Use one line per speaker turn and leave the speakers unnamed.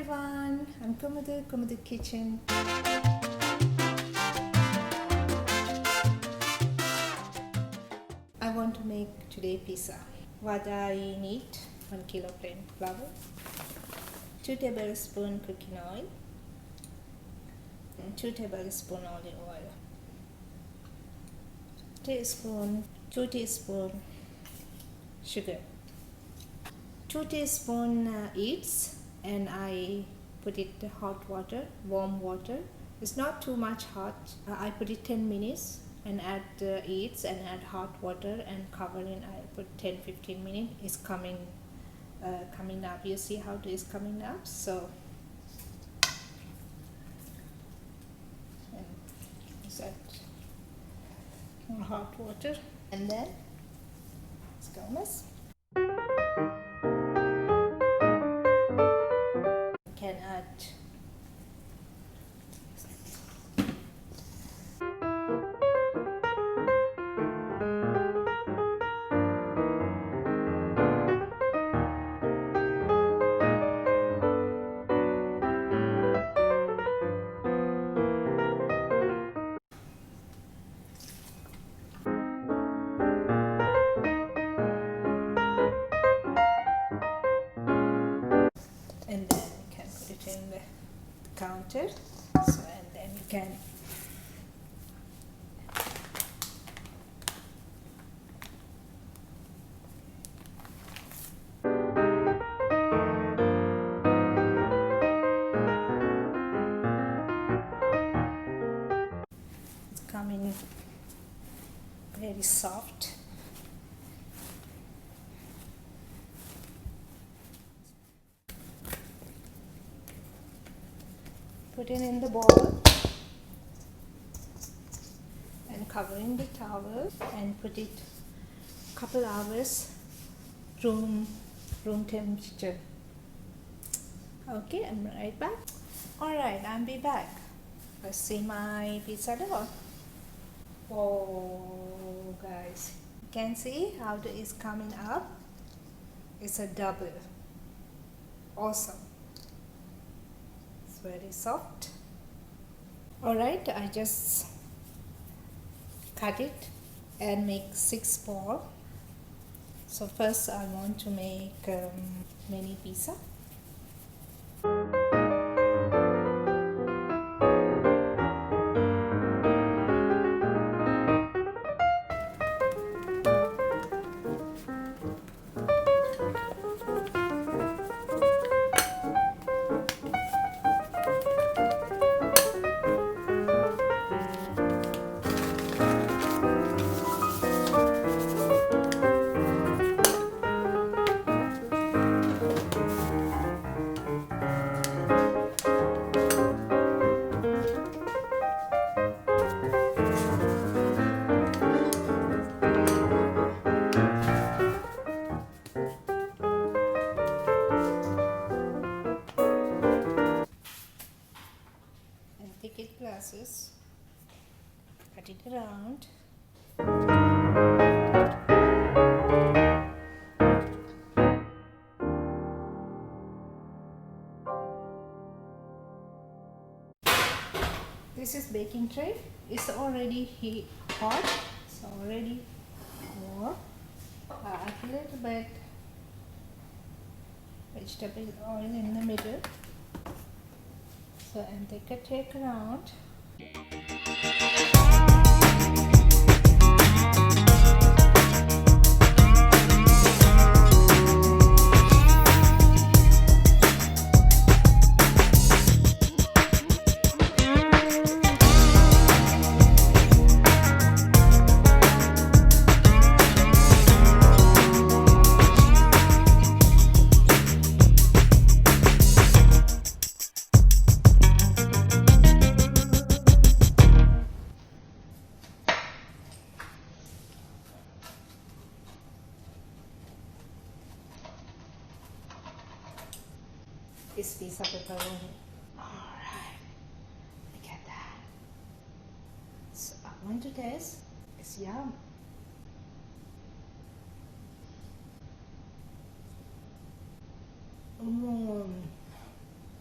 everyone, I'm Kumudhu Kitchen. I want to make today pizza. What I need: 1 kilo plain flour, 2 tablespoons cooking oil, and 2 tablespoons olive oil, 2 teaspoons sugar, 2 teaspoons yeast, and I put it hot water, warm water. It's not too much hot. I put it 10 minutes and add yeast and add hot water and cover it. I put 10-15 minutes. It's coming up. You see how it is coming up. So set more hot water, and then let's go miss. Can add and then you can put it in the counter. So, and then you can it's coming very soft. Put it in the bowl and cover in the towel and put it couple hours room temperature. Okay, I'm right back. Alright, I'll be back. Let's see my pizza dough. Oh guys, you can see how it is coming up. It's a double. Awesome. It's very soft. Alright, I just cut it and make 6 balls. So first I want to make mini pizza. Take it glasses, cut it around. This is baking tray. It's already hot. It's already warm. Add a little bit vegetable oil in the middle. So, and take around. This piece of pepperoni. Alright, look at that. So I want to taste. It's yum.